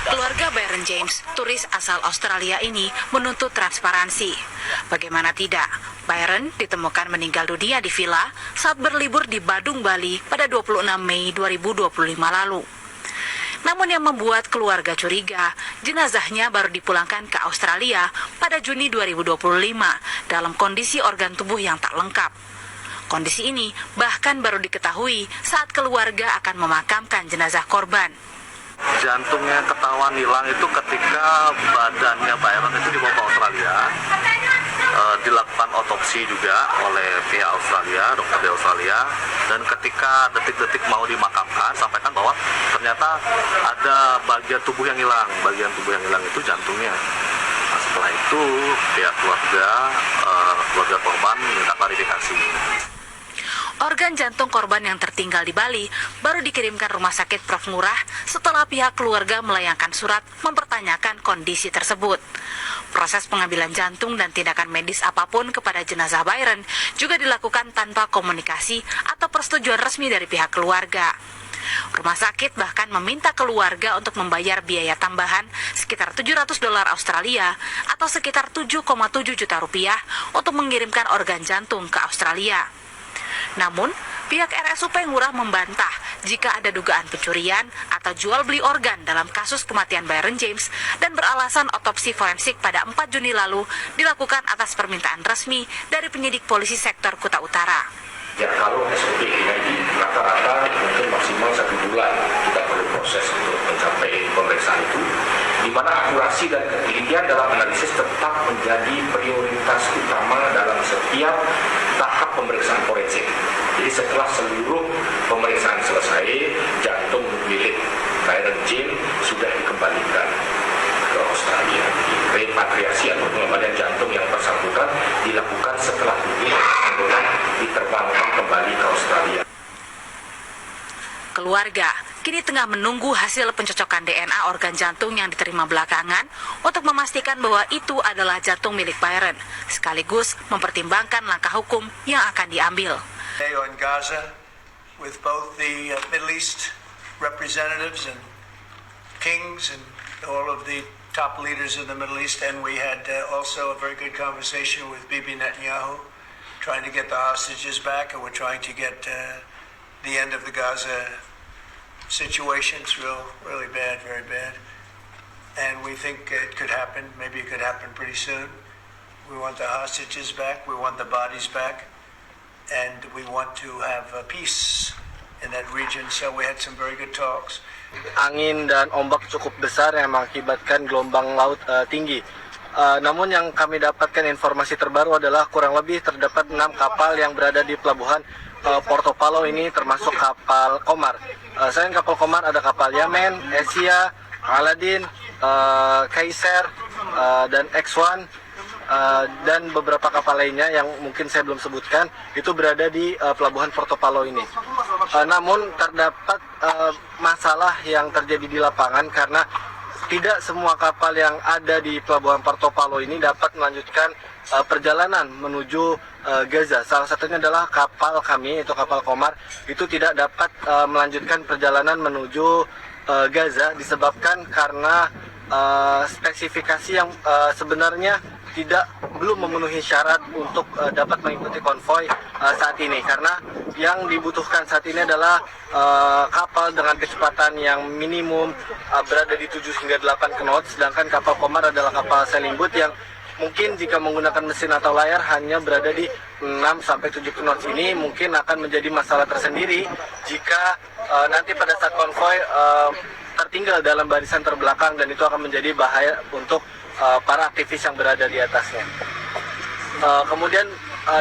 Keluarga Byron James, turis asal Australia ini menuntut transparansi. Bagaimana tidak, Byron ditemukan meninggal dunia di villa saat berlibur di Badung, Bali pada 26 Mei 2025 lalu. Namun yang membuat keluarga curiga, jenazahnya baru dipulangkan ke Australia pada Juni 2025 dalam kondisi organ tubuh yang tak lengkap. Kondisi ini bahkan baru diketahui saat keluarga akan memakamkan jenazah korban. Jantungnya ketahuan hilang itu ketika badannya Byron itu dibawa ke Australia, dilakukan otopsi juga oleh pihak Australia, dokter di Australia, dan ketika detik-detik mau dimakamkan, sampaikan bahwa ternyata ada bagian tubuh yang hilang itu jantungnya. Nah, setelah itu pihak keluarga korban minta klarifikasi. Organ jantung korban yang tertinggal di Bali baru dikirimkan Rumah Sakit Prof. Ngurah setelah pihak keluarga melayangkan surat mempertanyakan kondisi tersebut. Proses pengambilan jantung dan tindakan medis apapun kepada jenazah Byron juga dilakukan tanpa komunikasi atau persetujuan resmi dari pihak keluarga. Rumah sakit bahkan meminta keluarga untuk membayar biaya tambahan sekitar $700 Australia atau sekitar 7,7 juta rupiah untuk mengirimkan organ jantung ke Australia. Namun, pihak RSUP Ngurah membantah jika ada dugaan pencurian atau jual beli organ dalam kasus kematian Byron James dan beralasan otopsi forensik pada 4 Juni lalu dilakukan atas permintaan resmi dari penyidik polisi sektor Kuta Utara. Ya, kalau SOP ini rata-rata mungkin maksimal 1 bulan kita perlu proses untuk mencapai pemeriksaan itu, di mana akurasi dan ketelitian dalam analisis tetap menjadi prioritas utama dalam setiap tahap pemeriksaan forensik. Jadi setelah seluruh pemeriksaan selesai, jantung milik Byron James sudah dikembalikan ke Australia. Repatriasi atau pengembalian jantung yang bersangkutan dilakukan setelah tubuh diterbangkan kembali ke Australia. Keluarga kini tengah menunggu hasil pencocokan DNA organ jantung yang diterima belakangan untuk memastikan bahwa itu adalah jantung milik Byron, sekaligus mempertimbangkan langkah hukum yang akan diambil. On Gaza, with both the Middle East representatives and kings and all of the top leaders of the Middle East, and we had also a very good conversation with Bibi Netanyahu, trying to get the hostages back, and we're trying to get the end of the Gaza situation. It's really bad, very bad, and we think it could happen. Maybe it could happen pretty soon. We want the hostages back, we want the bodies back, and we want to have peace in that region. So we had some very good talks. Angin dan ombak cukup besar yang mengakibatkan gelombang laut tinggi. Namun yang kami dapatkan informasi terbaru adalah kurang lebih terdapat 6 kapal yang berada di pelabuhan Porto Palo ini, termasuk kapal Komar. Selain kapal Komar ada kapal Yamen, Asia, Aladdin, Kaiser, dan X1. Dan beberapa kapal lainnya yang mungkin saya belum sebutkan itu berada di pelabuhan Porto Palo ini. Namun terdapat masalah yang terjadi di lapangan karena tidak semua kapal yang ada di pelabuhan Porto Palo ini dapat melanjutkan perjalanan menuju Gaza. Salah satunya adalah kapal kami, itu kapal Komar, itu tidak dapat melanjutkan perjalanan menuju Gaza disebabkan karena spesifikasi yang sebenarnya belum memenuhi syarat untuk dapat mengikuti konvoi saat ini, karena yang dibutuhkan saat ini adalah kapal dengan kecepatan yang minimum berada di 7 hingga 8 knot, sedangkan kapal Komar adalah kapal sailing boat yang mungkin jika menggunakan mesin atau layar hanya berada di 6 sampai 7 knot. Ini mungkin akan menjadi masalah tersendiri jika nanti pada saat konvoi tertinggal dalam barisan terbelakang, dan itu akan menjadi bahaya untuk para aktivis yang berada di atasnya. Kemudian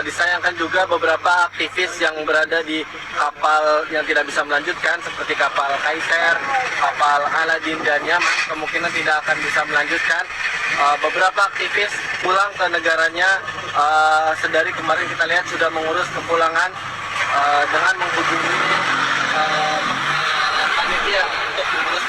disayangkan juga beberapa aktivis yang berada di kapal yang tidak bisa melanjutkan, seperti kapal Kaiser, kapal Aladdin, dan Yaman, kemungkinan tidak akan bisa melanjutkan. Beberapa aktivis pulang ke negaranya, sedari kemarin kita lihat sudah mengurus kepulangan dengan menghubungi panitia untuk mengurus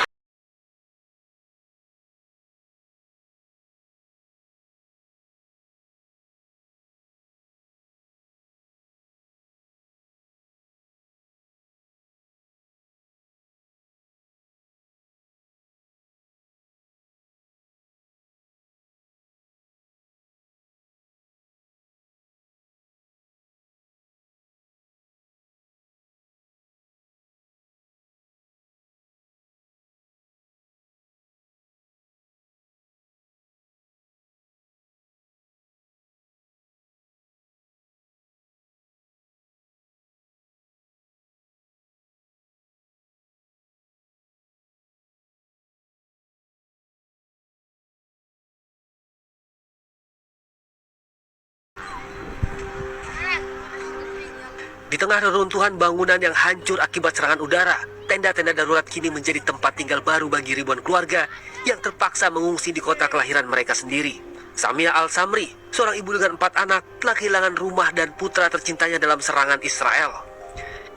Di tengah reruntuhan bangunan yang hancur akibat serangan udara, tenda-tenda darurat kini menjadi tempat tinggal baru bagi ribuan keluarga yang terpaksa mengungsi di kota kelahiran mereka sendiri. Samia Al-Samri, seorang ibu dengan 4 anak, telah kehilangan rumah dan putra tercintanya dalam serangan Israel.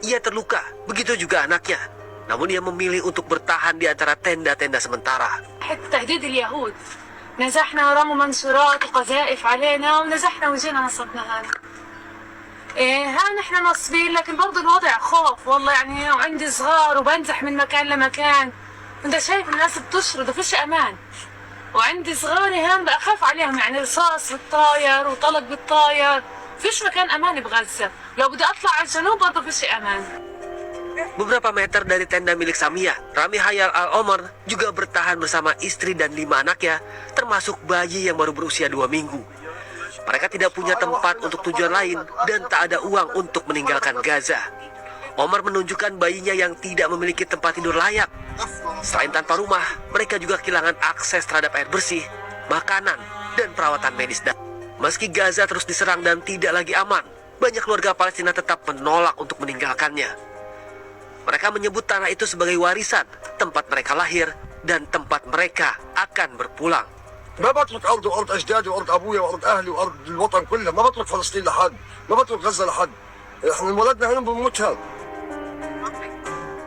Ia terluka, begitu juga anaknya. Namun ia memilih untuk bertahan di antara tenda-tenda sementara. تهديد اليهود نزحنا ورموا منشورات وقذائف علينا ونزحنا وجينا نصبنا هذا ها نحن نصبين لكن برضو الوضع خوف والله يعني وعندي صغار وبنزح من مكان لمكان انت شايف الناس بتشرد وفيش امان وعندي صغاري هان بخاف عليهم يعني رصاص بالطاير وطلق بالطاير فيش مكان امان بغزة لو بدي اطلع على الجنوب برضو فيش امان. Beberapa meter dari tenda milik Samia, Rami Hayal Al-Omar juga bertahan bersama istri dan 5 anaknya, termasuk bayi yang baru berusia 2 minggu. Mereka tidak punya tempat untuk tujuan lain dan tak ada uang untuk meninggalkan Gaza. Omar menunjukkan bayinya yang tidak memiliki tempat tidur layak. Selain tanpa rumah, mereka juga kehilangan akses terhadap air bersih, makanan, dan perawatan medis. Meski Gaza terus diserang dan tidak lagi aman, banyak keluarga Palestina tetap menolak untuk meninggalkannya. Mereka menyebut tanah itu sebagai warisan, tempat mereka lahir, dan tempat mereka akan berpulang. ما بترك أرض وأرض أجدادي وأرض أبويا وأرض أهلي وأرض الوطن كله، ما بترك فلسطين لحد، ما بترك غزة لحد، إحنا انولدنا هنا بنموت هون.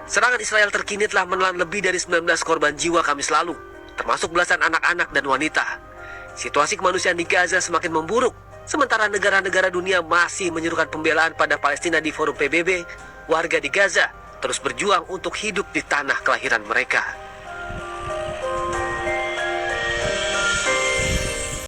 Serangan Israel terkini telah menelan lebih dari 19 korban jiwa Kamis lalu, termasuk belasan anak-anak dan wanita. Situasi kemanusiaan di Gaza semakin memburuk, sementara negara-negara dunia masih menyerukan pembelaan pada Palestina di forum PBB. Warga di Gaza terus berjuang untuk hidup di tanah kelahiran mereka.